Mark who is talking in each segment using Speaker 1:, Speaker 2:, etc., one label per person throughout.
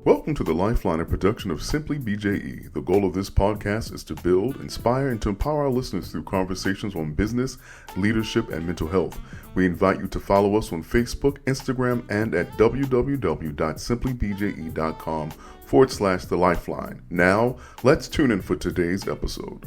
Speaker 1: Welcome to the Lifeline, a production of Simply BJE. The goal of this podcast is to build, inspire, and to empower our listeners through conversations on business, leadership, and mental health. We invite you to follow us on Facebook, Instagram, and at www.simplybje.com/The Lifeline. Now, let's tune in for today's episode.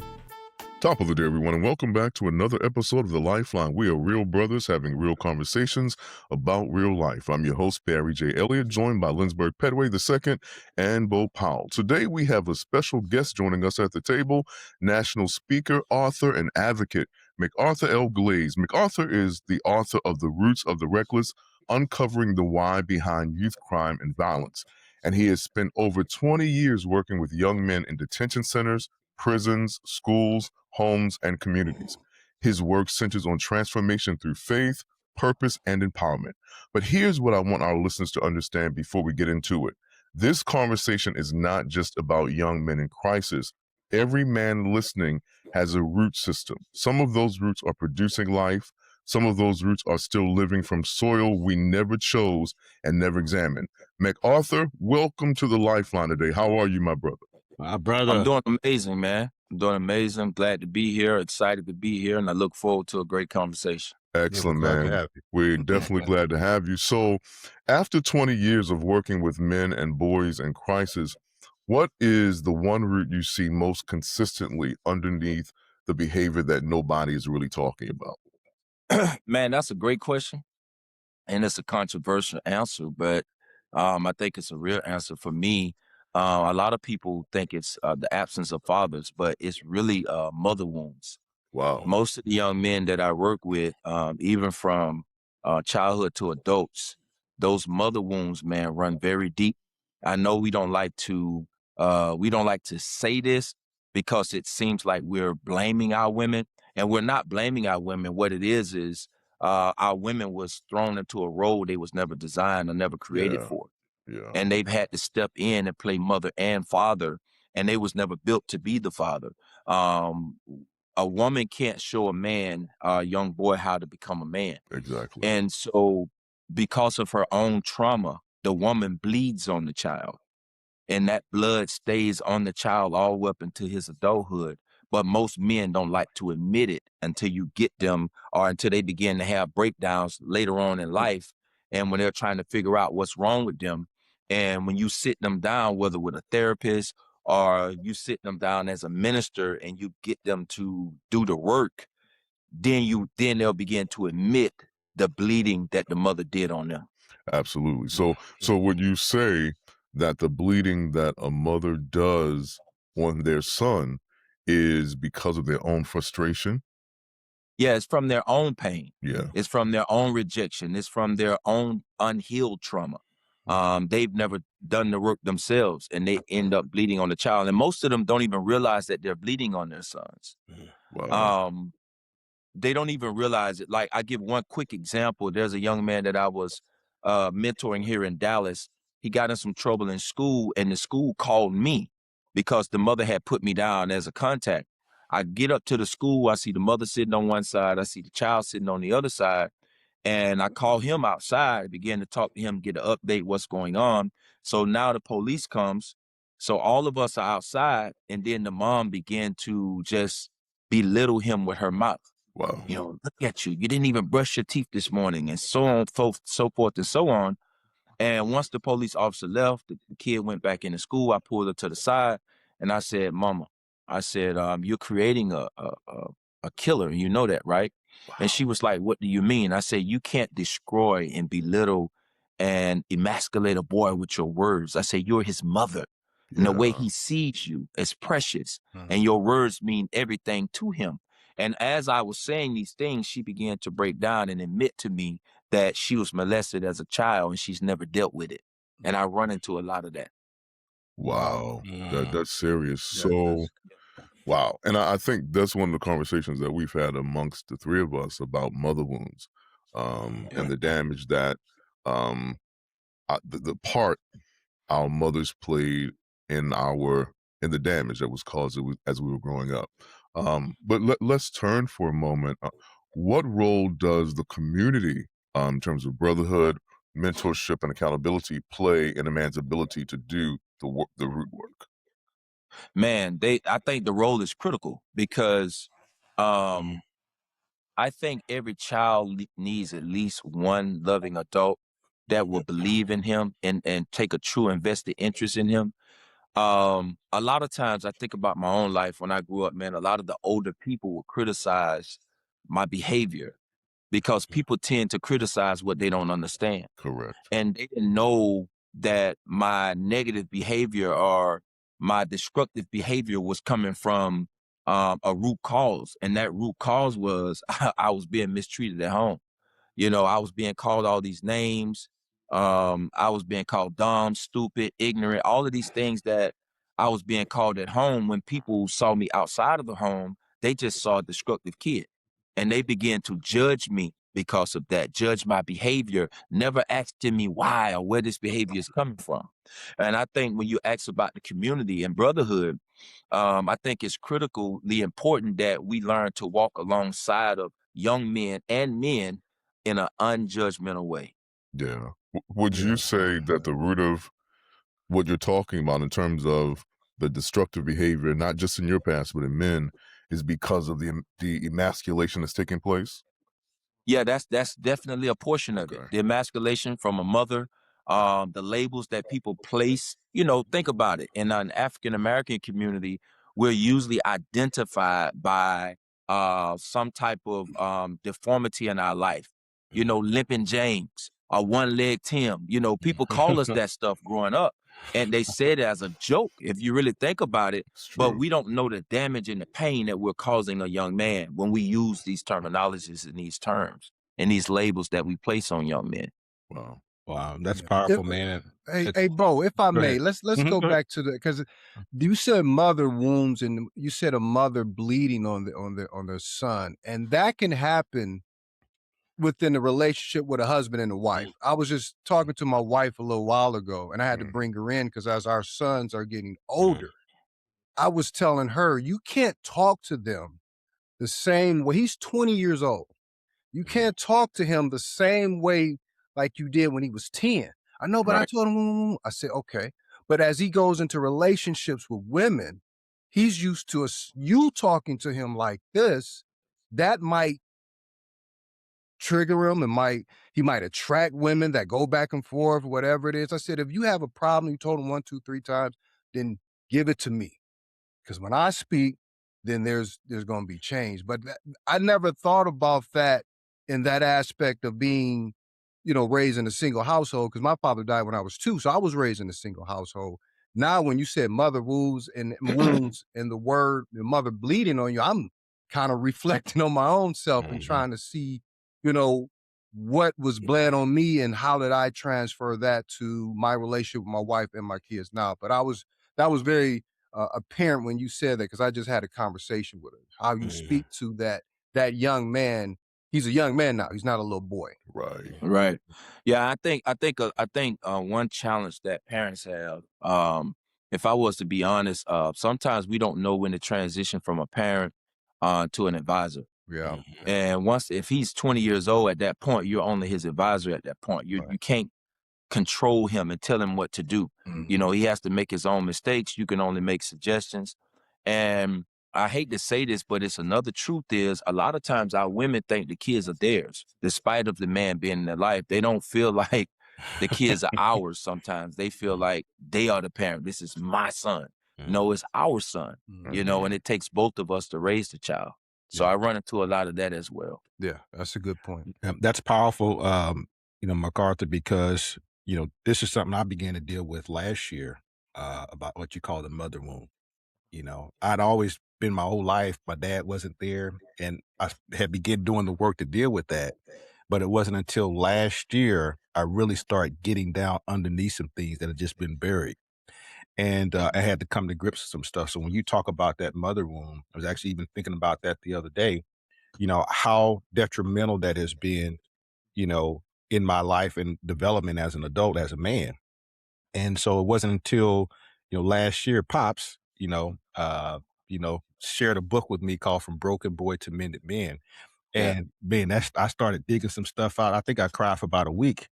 Speaker 1: Top of the day, everyone, and welcome back to another episode of The Lifeline. We are real brothers having real conversations about real life. I'm your host, Barry J. Elliott, joined by Lindsberg Pedway II and Bo Powell. Today, we have a special guest joining us at the table, national speaker, author, and advocate, McArthur L. Glaze. McArthur is the author of The Roots of the Reckless, Uncovering the Why Behind Youth Crime and Violence. And he has spent over 20 years working with young men in detention centers, prisons, schools, homes, and communities. His work centers on transformation through faith, purpose, and empowerment. But here's what I want our listeners to understand before we get into it. This conversation is not just about young men in crisis. Every man listening has a root system. Some of those roots are producing life. Some of those roots are still living from soil we never chose and never examined. McArthur, welcome to the Lifeline today. How are you, my brother?
Speaker 2: My brother.
Speaker 3: I'm doing amazing, man. I'm doing amazing. I'm glad to be here, excited to be here, and I look forward to a great conversation.
Speaker 1: Excellent,
Speaker 2: Glad to
Speaker 1: man.
Speaker 2: have you.
Speaker 1: We're definitely glad to have you. So, after 20 years of working with men and boys in crisis, what is the one root you see most consistently underneath the behavior that nobody is really talking about?
Speaker 3: Man, that's a great question, and it's a controversial answer, but I think it's a real answer for me. A lot of people think it's the absence of fathers, but it's really mother wounds.
Speaker 1: Wow.
Speaker 3: Most of the young men that I work with, even from childhood to adults, those mother wounds, man, run very deep. I know we don't like to say this because it seems like we're blaming our women, and we're not blaming our women. What it is our women was thrown into a role they was never designed or never created for.
Speaker 1: Yeah.
Speaker 3: And they've had to step in and play mother and father, and they was never built to be the father. A woman can't show a man, a young boy, how to become a man.
Speaker 1: Exactly.
Speaker 3: And so because of her own trauma, the woman bleeds on the child, and that blood stays on the child all the way up into his adulthood. But most men don't like to admit it until you get them, or until they begin to have breakdowns later on in life, and when they're trying to figure out what's wrong with them. And when you sit them down, whether with a therapist or you sit them down as a minister and you get them to do the work, then they'll begin to admit the bleeding that the mother did on them.
Speaker 1: Absolutely. So would you say that the bleeding that a mother does on their son is because of their own frustration?
Speaker 3: Yeah, it's from their own pain.
Speaker 1: Yeah.
Speaker 3: It's from their own rejection. It's from their own unhealed trauma. They've never done the work themselves, and they end up bleeding on the child. And most of them don't even realize that they're bleeding on their sons.
Speaker 1: Wow.
Speaker 3: They don't even realize it. Like, I give one quick example. There's a young man that I was mentoring here in Dallas. He got in some trouble in school, and the school called me because the mother had put me down as a contact. I get up to the school. I see the mother sitting on one side. I see the child sitting on the other side. And I call him outside, begin to talk to him, get an update what's going on. So now the police comes. So all of us are outside, and then the mom began to just belittle him with her mouth.
Speaker 1: Wow.
Speaker 3: You know, look at you. You didn't even brush your teeth this morning, and so on, so forth and so on. And once the police officer left, the kid went back into school. I pulled her to the side, and I said, "Mama," I said, "You're creating a killer. You know that, right?"
Speaker 1: Wow.
Speaker 3: And she was like, "What do you mean?" I said, "You can't destroy and belittle and emasculate a boy with your words." I said, "You're his mother. And the way he sees you is precious, and your words mean everything to him." And as I was saying these things, she began to break down and admit to me that she was molested as a child and she's never dealt with it. And I run into a lot of that.
Speaker 1: Wow. That's serious. So, wow. And I think that's one of the conversations that we've had amongst the three of us about mother wounds, and the damage that the part our mothers played in the damage that was caused as we were growing up. But let's turn for a moment. What role does the community, in terms of brotherhood, mentorship and accountability play in a man's ability to do the root work?
Speaker 3: Man, I think the role is critical because I think every child needs at least one loving adult that will believe in him and take a true invested interest in him. A lot of times I think about my own life when I grew up, man, a lot of the older people would criticize my behavior because people tend to criticize what they don't understand.
Speaker 1: Correct.
Speaker 3: And they didn't know that my negative behavior or my destructive behavior was coming from a root cause. And that root cause was I was being mistreated at home. You know, I was being called all these names. I was being called dumb, stupid, ignorant, all of these things that I was being called at home. When people saw me outside of the home, they just saw a destructive kid. And they began to judge me because of that, judge my behavior, never asking me why or where this behavior is coming from. And I think when you ask about the community and brotherhood, I think it's critically important that we learn to walk alongside of young men and men in an unjudgmental way.
Speaker 1: Yeah. Would you say that the root of what you're talking about in terms of the destructive behavior, not just in your past, but in men, is because of the emasculation that's taking place?
Speaker 3: Yeah, that's definitely a portion of it.
Speaker 1: Okay.
Speaker 3: The emasculation from a mother, the labels that people place. You know, think about it. In an African American community, we're usually identified by some type of deformity in our life. You know, limping James or one leg Tim. You know, people call us that stuff growing up, and they say it as a joke. If you really think about it,
Speaker 1: It's
Speaker 3: but
Speaker 1: true.
Speaker 3: we don't know the damage and the pain that we're causing a young man when we use these terminologies and these terms and these labels that we place on young men.
Speaker 1: Wow.
Speaker 2: Wow, that's
Speaker 4: Yeah.
Speaker 2: powerful, man.
Speaker 4: Hey,
Speaker 2: It's
Speaker 4: hey, Bo, if I
Speaker 2: Go
Speaker 4: may,
Speaker 2: ahead.
Speaker 4: let's
Speaker 2: Mhm,
Speaker 4: go
Speaker 2: go ahead.
Speaker 4: back to the because you said mother wounds and you said a mother bleeding on the son, and that can happen within a relationship with a husband and a wife. I was just talking to my wife a little while ago, and I had to bring her in because as our sons are getting older, I was telling her you can't talk to them the same way. He's 20 years old. You can't talk to him the same way like you did when he was 10. I know, but I
Speaker 3: Right.
Speaker 4: told him, I said, okay. But as he goes into relationships with women, he's used to you talking to him like this. That might trigger him and he might attract women that go back and forth, whatever it is. I said, if you have a problem, you told him 1, 2, 3 times, then give it to me. Because when I speak, then there's going to be change. But I never thought about that in that aspect of being, raised in a single household. Because my father died when I was 2, so I was raised in a single household. Now, when you said mother wounds and the word the mother bleeding on you, I'm kind of reflecting on my own self and trying to see, what was bled on me and how did I transfer that to my relationship with my wife and my kids now. But that was very apparent when you said that because I just had a conversation with her. How you speak to that young man. He's a young man now. He's not a little boy.
Speaker 1: Right.
Speaker 3: Right. Yeah, I think one challenge that parents have, if I was to be honest, sometimes we don't know when to transition from a parent to an advisor.
Speaker 4: Yeah.
Speaker 3: And if he's 20 years old at that point, you're only his advisor at that point. You can't control him and tell him what to do. You know, he has to make his own mistakes. You can only make suggestions. And I hate to say this, but it's another truth is a lot of times our women think the kids are theirs, despite of the man being in their life. They don't feel like the kids are ours sometimes. They feel like they are the parent. This is my son. No, it's our son, and it takes both of us to raise the child. So
Speaker 4: Yeah.
Speaker 3: I run into a lot of that as well.
Speaker 4: Yeah, that's a good point.
Speaker 2: That's powerful, McArthur, because, this is something I began to deal with last year, about what you call the mother wound. I'd always been my whole life, my dad wasn't there, and I had begun doing the work to deal with that. But it wasn't until last year I really started getting down underneath some things that had just been buried. And I had to come to grips with some stuff. So when you talk about that mother wound, I was actually even thinking about that the other day, how detrimental that has been, you know, in my life and development as an adult, as a man. And so it wasn't until, last year, Pops, shared a book with me called From Broken Boy to Mended Men.
Speaker 3: Yeah.
Speaker 2: And man, I started digging some stuff out. I think I cried for about a week.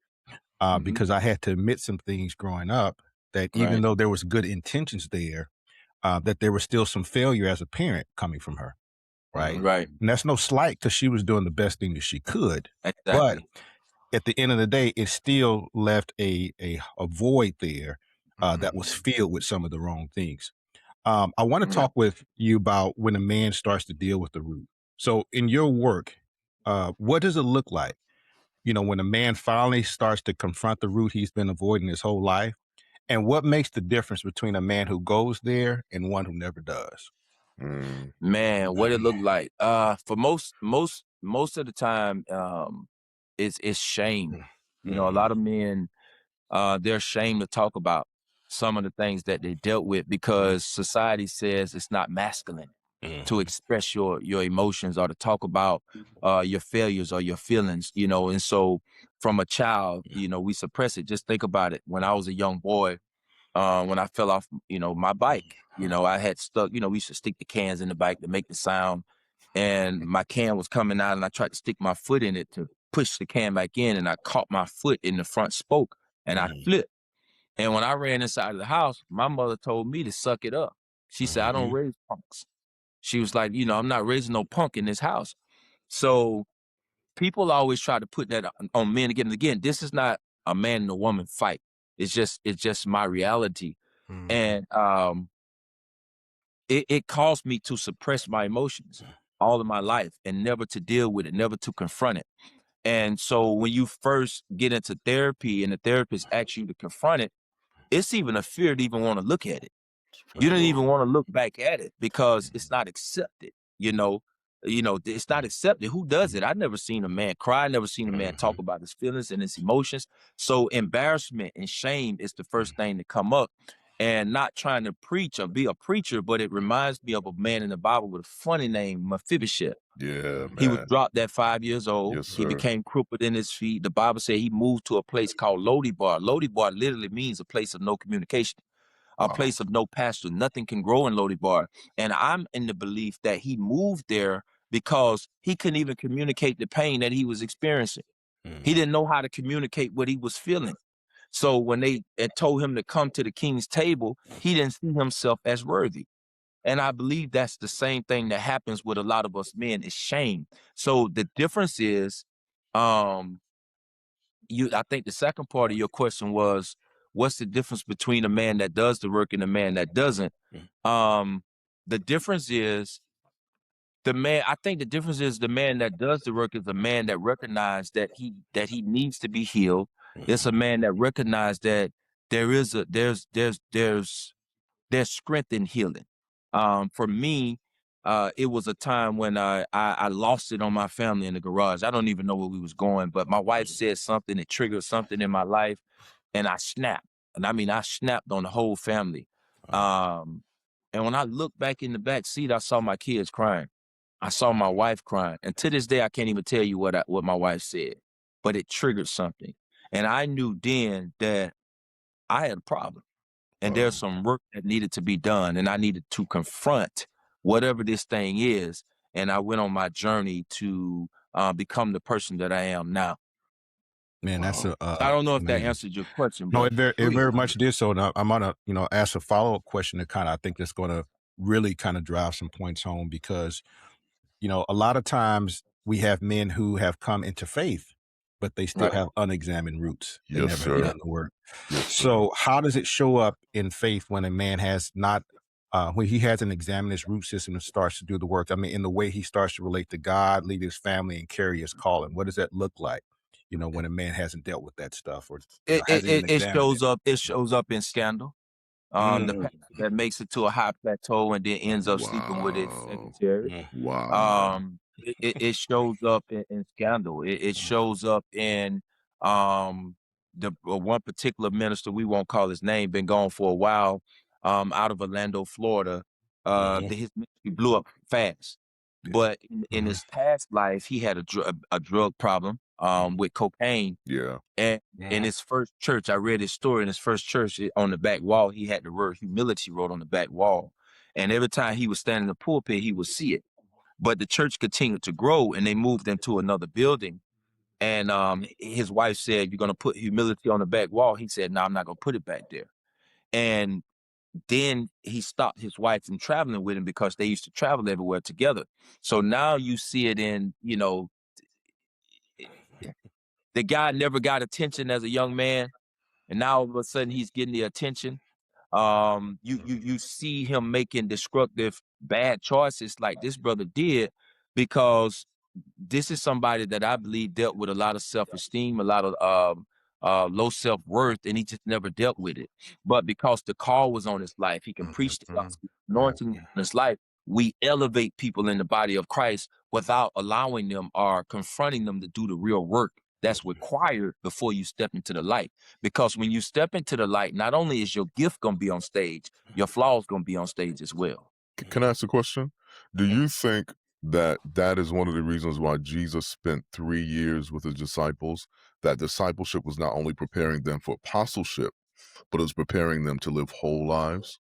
Speaker 2: because I had to admit some things growing up that even
Speaker 3: Right.
Speaker 2: though there was good intentions there, that there was still some failure as a parent coming from her. Right.
Speaker 3: Right.
Speaker 2: And that's no slight because she was doing the best thing that she could. But
Speaker 3: Exactly.
Speaker 2: at the end of the day, it still left a void there that was filled with some of the wrong things. I want to
Speaker 3: Yeah.
Speaker 2: talk with you about when a man starts to deal with the root. So in your work, what does it look like? You know, when a man finally starts to confront the root he's been avoiding his whole life, and what makes the difference between a man who goes there and one who never does?
Speaker 3: Man, what it look like? For most of the time, it's shame. You know, a lot of men, they're ashamed to talk about some of the things that they dealt with because society says it's not masculine to express your emotions or to talk about your failures or your feelings, you know. And so from a child, you know, we suppress it. Just think about it. When I was a young boy, when I fell off, you know, my bike, you know, I had stuck, you know, we used to stick the cans in the bike to make the sound. And my can was coming out and I tried to stick my foot in it to push the can back in. And I caught my foot in the front spoke and I flipped. And when I ran inside of the house, my mother told me to suck it up. She said, I don't raise punks. She was like, you know, I'm not raising no punk in this house. So people always try to put that on men again and again. This is not a man and a woman fight. It's just my reality. And it caused me to suppress my emotions all of my life and never to deal with it, never to confront it. And so when you first get into therapy and the therapist asks you to confront it, it's even a fear to even want to look at it. You don't even want to look back at it because it's not accepted. It's not accepted. Who does it? I've never seen a man cry. Never seen a man talk about his feelings and his emotions. So embarrassment and shame is the first thing to come up. And not trying to preach or be a preacher, but it reminds me of a man in the Bible with a funny name, Mephibosheth.
Speaker 1: Yeah,
Speaker 3: He was
Speaker 1: man.
Speaker 3: dropped at 5 years old.
Speaker 1: Yes,
Speaker 3: He
Speaker 1: sir.
Speaker 3: became crippled in his feet. The Bible said he moved to a place called Lodibar. Lodibar literally means a place of no communication, a place of no pasture. Nothing can grow in Lodibar. And I'm in the belief that he moved there because he couldn't even communicate the pain that he was experiencing. He didn't know how to communicate what he was feeling. So when they had told him to come to the king's table, he didn't see himself as worthy. And I believe that's the same thing that happens with a lot of us men is shame. So the difference is, I think the second part of your question was, what's the difference between a man that does the work and a man that doesn't? The difference is I think the difference is the man that does the work is a man that recognizes that he needs to be healed. It's a man that recognizes that there's strength in healing. For me, it was a time when I lost it on my family in the garage. I don't even know where we was going, but my wife said something that triggered something in my life, and I snapped. And I mean, I snapped on the whole family. And when I looked back in the back seat, I saw my kids crying. I saw my wife crying, and to this day, I can't even tell you what my wife said, but it triggered something, and I knew then that I had a problem. And there's some work that needed to be done, and I needed to confront whatever this thing is. And I went on my journey to become the person that I am now.
Speaker 2: Man, that's
Speaker 3: I don't know if that
Speaker 2: amazing.
Speaker 3: answered your question,
Speaker 2: No,
Speaker 3: but
Speaker 2: it very much did so. And I'm gonna, ask a follow-up question that I think that's gonna really kind of drive some points home because, a lot of times we have men who have come into faith, but they still
Speaker 3: right.
Speaker 2: have unexamined roots. They
Speaker 1: Yes,
Speaker 2: never
Speaker 1: sir.
Speaker 2: done the work.
Speaker 1: Yes, sir.
Speaker 2: So how does it show up in faith when a man has not, when he hasn't examined his root system and starts to do the work? I mean, in the way he starts to relate to God, lead his family, and carry his calling. What does that look like? When a man hasn't dealt with that stuff or hasn't even
Speaker 3: It
Speaker 2: examined
Speaker 3: shows
Speaker 2: it.
Speaker 3: up. It shows up in scandal. The pastor that makes it to a high plateau and then ends up sleeping with his
Speaker 1: Wow.
Speaker 3: secretary.
Speaker 1: Wow.
Speaker 3: It shows up in scandal. It shows up in the one particular minister, we won't call his name, been gone for a while, out of Orlando, Florida. His ministry blew up fast, but in his past life, he had a drug problem with cocaine.
Speaker 1: Yeah.
Speaker 3: And in his first church, I read his story. In his first church, on the back wall, he had the word humility wrote on the back wall. And every time he would stand in the pulpit, he would see it. But the church continued to grow and they moved into another building. And his wife said, "You're gonna put humility on the back wall." He said, "No, I'm not gonna put it back there." And then he stopped his wife from traveling with him because they used to travel everywhere together. So now you see it in, the guy never got attention as a young man, and now all of a sudden he's getting the attention. You see him making destructive, bad choices like this brother did, because this is somebody that I believe dealt with a lot of self-esteem, a lot of low self-worth, and he just never dealt with it. But because the call was on his life, he can preach the gospel, anointing on his life. We elevate people in the body of Christ without allowing them or confronting them to do the real work that's required before you step into the light. Because when you step into the light, not only is your gift going to be on stage, your flaws going to be on stage as well.
Speaker 1: Can I ask a question? Do you think that that is one of the reasons why Jesus spent 3 years with his disciples? That discipleship was not only preparing them for apostleship, but it was preparing them to live whole lives?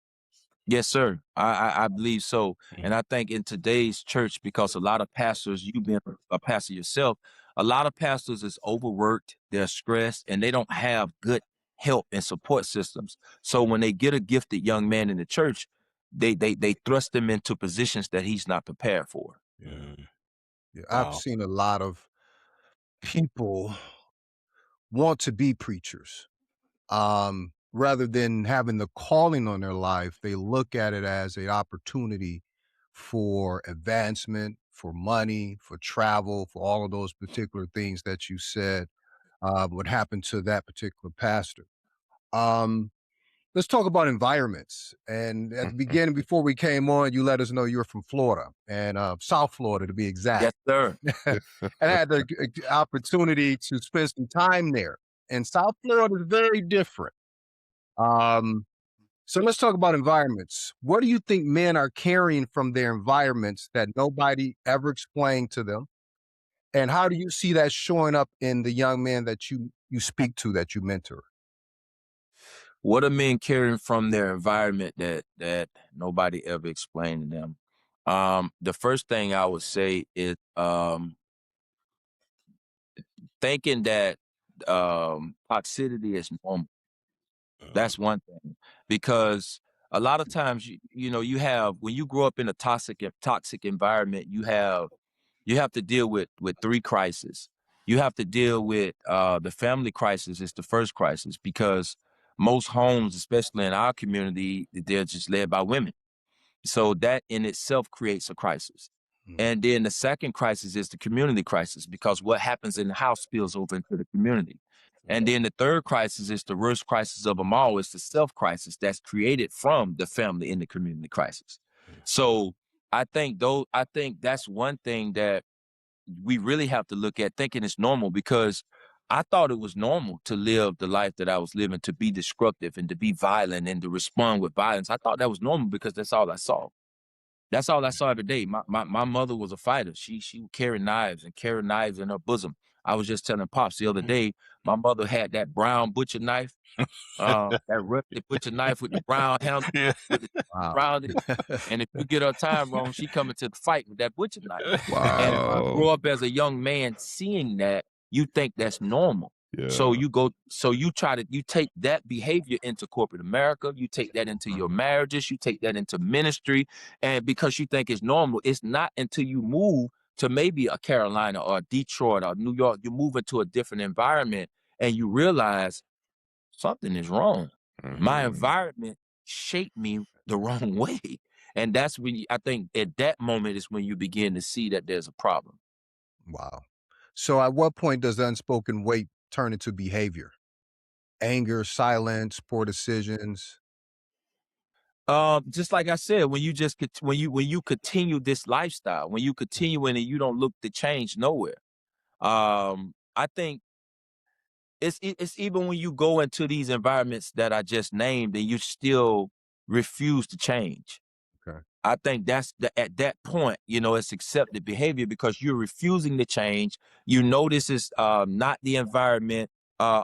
Speaker 3: Yes, sir. I believe so. And I think in today's church, because a lot of pastors, you being a pastor yourself, a lot of pastors is overworked, they're stressed, and they don't have good help and support systems. So when they get a gifted young man in the church, they thrust him into positions that he's not prepared for.
Speaker 4: Yeah. I've
Speaker 2: Wow.
Speaker 4: seen a lot of people want to be preachers. Rather than having the calling on their life, they look at it as an opportunity for advancement, for money, for travel, for all of those particular things that you said would happen to that particular pastor. Um, let's talk about environments. And at the beginning, before we came on, you let us know you're from Florida and South Florida to be
Speaker 3: Yes,
Speaker 4: exact.
Speaker 3: sir.
Speaker 4: And I had the opportunity to spend some time there. And South Florida is very different. So let's talk about environments. What do you think men are carrying from their environments that nobody ever explained to them? And how do you see that showing up in the young men that you speak to, that you mentor?
Speaker 3: What are men carrying from their environment that nobody ever explained to them? The first thing I would say is thinking that toxicity is normal. That's one thing, because a lot of times you have, when you grow up in a toxic environment, you have to deal with three crises. You have to deal with the family crisis is the first crisis, because most homes, especially in our community, they're just led by women. So that in itself creates a crisis. And then the second crisis is the community crisis, because what happens in the house spills over into the community. And then the third crisis is the worst crisis of them all. It's the self crisis that's created from the family in the community crisis. So I think that's one thing that we really have to look at, thinking it's normal, because I thought it was normal to live the life that I was living, to be destructive and to be violent and to respond with violence. I thought that was normal because that's all I saw. That's all I saw every day. My mother was a fighter. She would carry knives in her bosom. I was just telling Pops the other day, my mother had that brown butcher knife, that rusty butcher knife with the brown handle,
Speaker 2: Yeah.
Speaker 3: with the
Speaker 4: Wow.
Speaker 3: around it. And if you get her time wrong, she coming to the fight with that butcher knife. And if you
Speaker 1: Wow.
Speaker 3: grow up as a young man seeing that, you think that's normal. So
Speaker 1: Yeah.
Speaker 3: you take that behavior into corporate America, you take that into your marriages, you take that into ministry, and because you think it's normal, it's not until you move to maybe a Carolina or a Detroit or New York, you move into a different environment and you realize something is wrong. My environment shaped me the wrong way. And that's when I think at that moment is when you begin to see that there's a problem.
Speaker 4: Wow. So at what point does the unspoken weight turn into behavior? Anger, silence, poor decisions?
Speaker 3: Just like I said, when you continue this lifestyle, when you continue in and you don't look to change nowhere. I think it's even when you go into these environments that I just named and you still refuse to change.
Speaker 4: Okay.
Speaker 3: I think at that point, it's accepted behavior, because you're refusing to change. You know this is not the environment,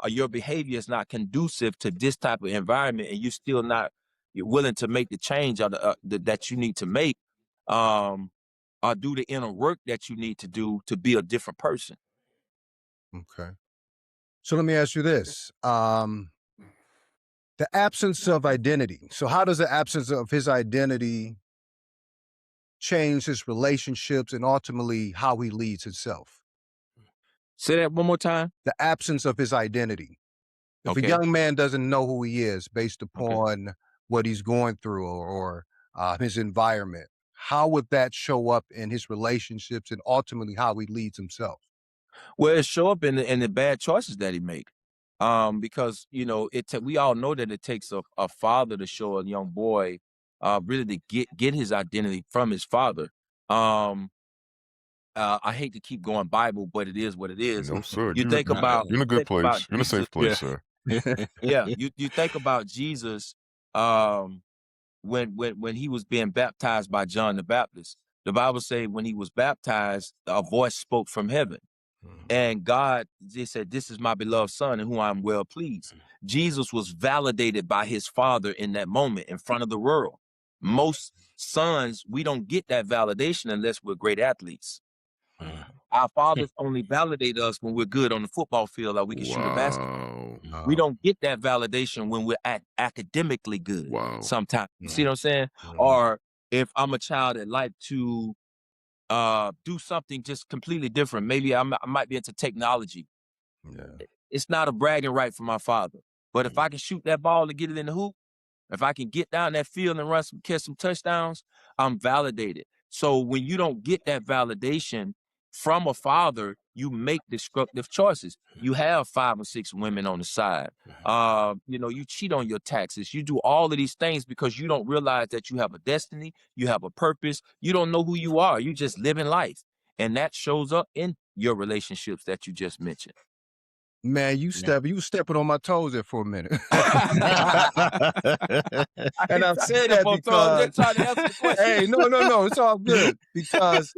Speaker 3: your behavior is not conducive to this type of environment, and you're willing to make the change that you need to make, or do the inner work that you need to do to be a different person.
Speaker 4: Okay. So let me ask you this. The absence of identity. So how does the absence of his identity change his relationships and ultimately how he leads himself?
Speaker 3: Say that one more time.
Speaker 4: The absence of his identity. If a
Speaker 3: Okay.
Speaker 4: young man doesn't know who he is based
Speaker 3: Okay.
Speaker 4: upon what he's going through or his environment, how would that show up in his relationships and ultimately how he leads himself?
Speaker 3: Well, it show up in the bad choices that he make. Because we all know that it takes a father to show a young boy really to get his identity from his father. Um, I hate to keep going Bible, but it is what it is.
Speaker 1: No, sir.
Speaker 3: You think about
Speaker 1: You're in a good place. You're in a
Speaker 3: Jesus.
Speaker 1: safe place, sir.
Speaker 3: Yeah, you think about Jesus when he was being baptized by John the Baptist. The Bible say when he was baptized, a voice spoke from heaven. And God, they said, "This is my beloved son in whom I'm well pleased." Jesus was validated by his father in that moment in front of the world. Most sons, we don't get that validation unless we're great athletes. Our fathers only validate us when we're good on the football field or we can shoot a basketball.
Speaker 1: Wow.
Speaker 3: We don't get that validation when we're academically good.
Speaker 1: Wow.
Speaker 3: Sometimes, you see what I'm saying?
Speaker 4: Mhm.
Speaker 3: Or if I'm a child that like to do something just completely different. Maybe I might be into technology.
Speaker 4: Yeah.
Speaker 3: It's not a bragging right for my father. But if I can shoot that ball to get it in the hoop, if I can get down that field and catch some touchdowns, I'm validated. So when you don't get that validation from a father, you make destructive choices. You have 5 or 6 women on the side. You cheat on your taxes. You do all of these things because you don't realize that you have a destiny, you have a purpose. You don't know who you are. You just living life. And that shows up in your relationships that you just mentioned.
Speaker 4: Man, you was stepping on my toes there for a minute.
Speaker 3: I
Speaker 4: And
Speaker 3: ain't
Speaker 4: I'm saying
Speaker 3: saying it
Speaker 4: that
Speaker 3: for so I'm just
Speaker 4: because
Speaker 3: trying to answer the question.
Speaker 4: hey, no, it's all good. Because,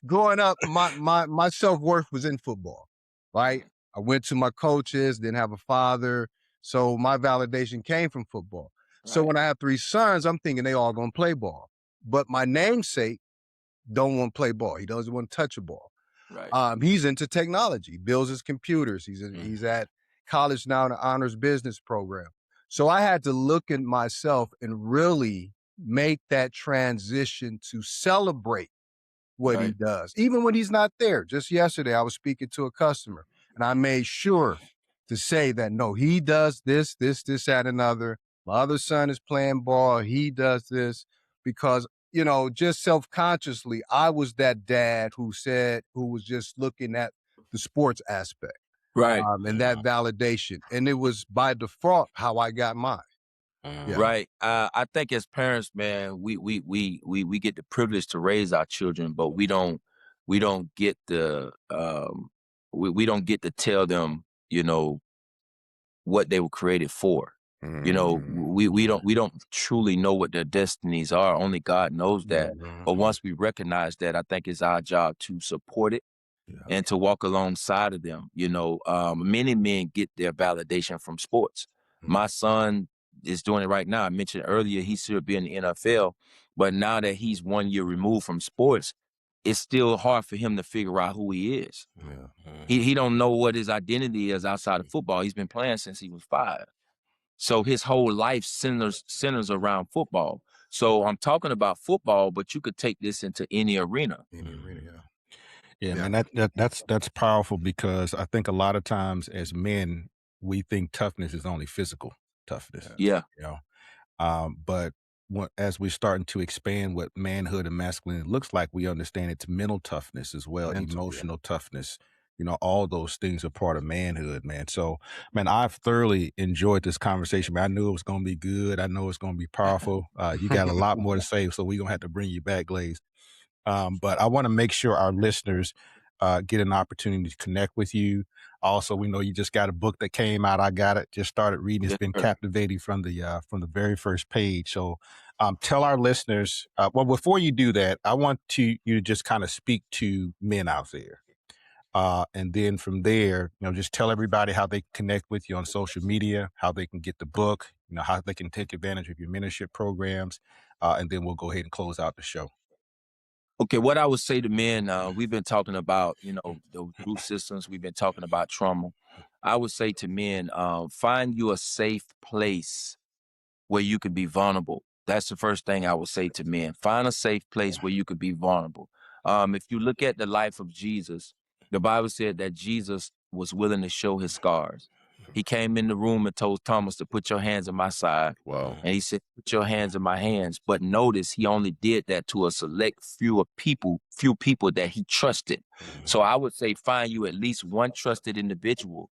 Speaker 4: growing up, my self-worth was in football, right? I went to my coaches, didn't have a father, so my validation came from football. So
Speaker 3: Right.
Speaker 4: when I have 3 sons, I'm thinking they all gonna play ball. But my namesake don't want to play ball. He doesn't want to touch a ball.
Speaker 3: Right.
Speaker 4: He's into technology, builds his computers. He's at college now in an honors business program. So I had to look at myself and really make that transition to celebrate what he
Speaker 3: Right.
Speaker 4: does, even when he's not there. Just yesterday, I was speaking to a customer, and I made sure to say that no, he does this, that, and other. My other son is playing ball. He does this because just self-consciously, I was that dad who was just looking at the sports aspect,
Speaker 3: Right.
Speaker 4: and that validation, and it was by default how I got mine. Yeah.
Speaker 3: Right. I think as parents, man, we get the privilege to raise our children, but we don't get the we don't get to tell them, what they were created for. We don't truly know what their destinies are. Only God knows that. But once we recognize that, I think it's our job to support it and to walk alongside of them. Many men get their validation from sports. My son is doing it right now. I mentioned earlier he should be in the NFL, but now that he's 1 year removed from sports, it's still hard for him to figure out who he is. He don't know what his identity is outside of football. He's been playing since he was 5. So his whole life centers around football. So I'm talking about football, but you could take this into any arena.
Speaker 2: Yeah, man, that's powerful because I think a lot of times as men, we think toughness is only physical toughness.
Speaker 3: Yeah.
Speaker 2: But as we're starting to expand what manhood and masculinity looks like, we understand it's mental toughness as well, emotional toughness. All those things are part of manhood, man. So, man, I've thoroughly enjoyed this conversation, man. I knew it was going to be good. I know it's going to be powerful. You got a lot more to say, so we're going to have to bring you back, Glaze. But I want to make sure our listeners get an opportunity to connect with you. Also, we know you just got a book that came out. I got it. Just started reading. It's been captivating from the very first page. So tell our listeners, well, before you do that, I want you to just kind of speak to men out there. And then from there, just tell everybody how they can connect with you on social media, how they can get the book, how they can take advantage of your mentorship programs. And then we'll go ahead and close out the show.
Speaker 3: Okay, what I would say to men, we've been talking about, the root systems. We've been talking about trauma. I would say to men, find you a safe place where you can be vulnerable. That's the first thing I would say to men. Find a safe place where you could be vulnerable. If you look at the life of Jesus, the Bible said that Jesus was willing to show his scars. He came in the room and told Thomas to put your hands on my side.
Speaker 1: Wow.
Speaker 3: And he said, put your hands in my hands. But notice he only did that to a select few people that he trusted. So I would say find you at least one trusted individual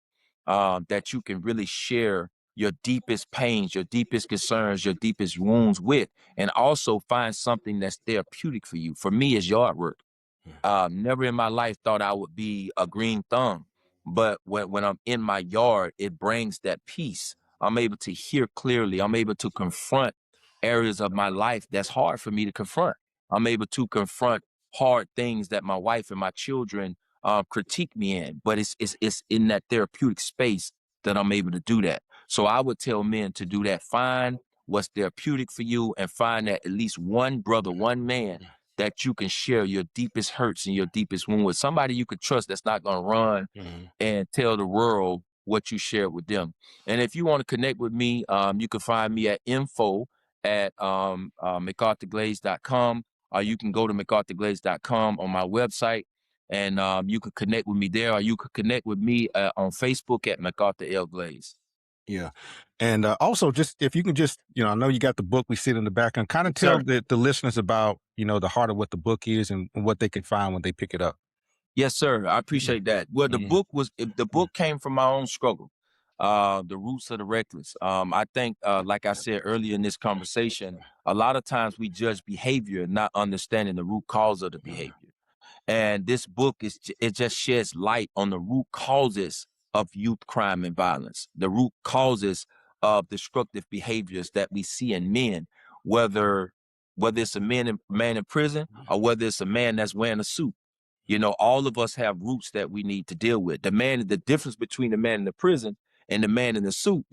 Speaker 3: that you can really share your deepest pains, your deepest concerns, your deepest wounds with, and also find something that's therapeutic for you. For me, it's yard work. Never in my life thought I would be a green thumb, but when I'm in my yard, it brings that peace. I'm able to hear clearly. I'm able to confront areas of my life that's hard for me to confront. I'm able to confront hard things that my wife and my children critique me in, but it's in that therapeutic space that I'm able to do that. So I would tell men to do that. Find what's therapeutic for you and find that at least one brother, one man that you can share your deepest hurts and your deepest wounds with. Somebody you could trust that's not going to run and tell the world what you shared with them. And if you want to connect with me, you can find me at info@McArthurGlaze.com, or you can go to McArthurGlaze.com on my website, and you can connect with me there, or you could connect with me on Facebook at McArthur L. Glaze.
Speaker 2: Yeah. And also, just if you can just, I know you got the book we see in the background, kind of tell
Speaker 3: Sir.
Speaker 2: the listeners about, the heart of what the book is and what they can find when they pick it up.
Speaker 3: Yes, sir. I appreciate that. Well, the book came from my own struggle, the roots of the reckless. I think, like I said earlier in this conversation, a lot of times we judge behavior, not understanding the root cause of the behavior. And this book it just sheds light on the root causes of youth crime and violence, the root causes of destructive behaviors that we see in men, whether it's a man in prison or whether it's a man that's wearing a suit. All of us have roots that we need to deal with. The difference between the man in the prison and the man in the suit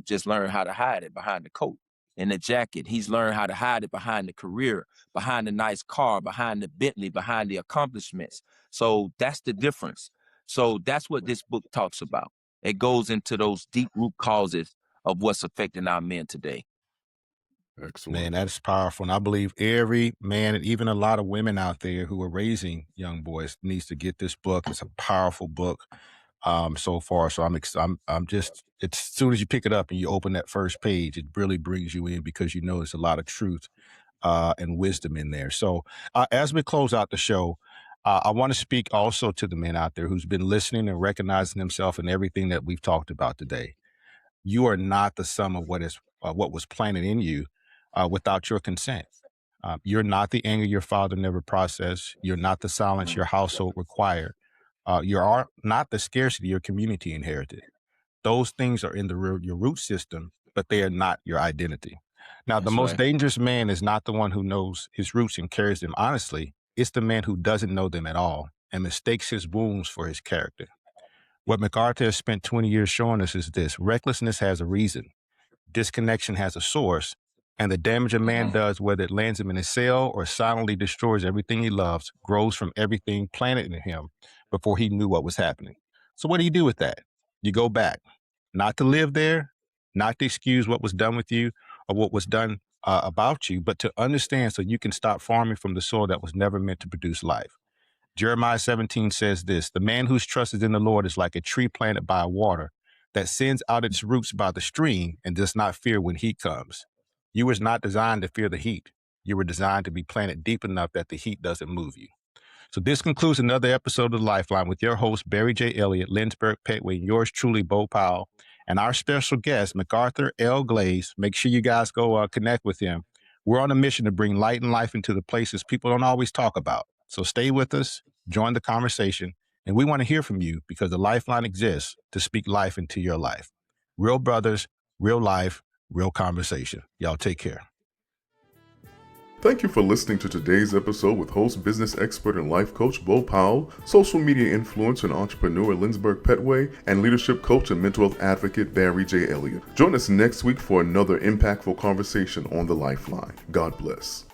Speaker 3: just learned how to hide it behind the coat and the jacket. He's learned how to hide it behind the career, behind the nice car, behind the Bentley, behind the accomplishments. So that's the difference. So that's what this book talks about. It goes into those deep root causes of what's affecting our men today.
Speaker 1: Excellent.
Speaker 2: Man, that's powerful. And I believe every man and even a lot of women out there who are raising young boys needs to get this book. It's a powerful book so far. So I'm just, it's as soon as you pick it up and you open that first page, it really brings you in because there's a lot of truth and wisdom in there. So as we close out the show, I want to speak also to the men out there who's been listening and recognizing themselves in everything that we've talked about today. You are not the sum of what was planted in you without your consent. You're not the anger your father never processed. You're not the silence your household required. You are not the scarcity your community inherited. Those things are in your root system, but they are not your identity. Now, the most dangerous man is not the one who knows his roots and carries them honestly. It's the man who doesn't know them at all and mistakes his wounds for his character. What McArthur has spent 20 years showing us is this: recklessness has a reason, disconnection has a source, and the damage a man does, whether it lands him in a cell or silently destroys everything he loves, grows from everything planted in him before he knew what was happening. So what do you do with that? You go back, not to live there, not to excuse what was done with you or what was done about you, but to understand so you can stop farming from the soil that was never meant to produce life. Jeremiah 17 says this: the man whose trust is in the Lord is like a tree planted by water that sends out its roots by the stream and does not fear when heat comes. You was not designed to fear the heat. You were designed to be planted deep enough that the heat doesn't move you. So this concludes another episode of The Lifeline with your host, Barry J. Elliott, Lindsberg Petway, yours truly, Bo Powell, and our special guest, McArthur L. Glaze. Make sure you guys go connect with him. We're on a mission to bring light and life into the places people don't always talk about. So stay with us, join the conversation, and we want to hear from you because the Lifeline exists to speak life into your life. Real brothers, real life, real conversation. Y'all take care.
Speaker 1: Thank you for listening to today's episode with host, business expert, and life coach Bo Powell, social media influencer and entrepreneur Lindsberg Petway, and leadership coach and mental health advocate Barry J. Elliott. Join us next week for another impactful conversation on The Lifeline. God bless.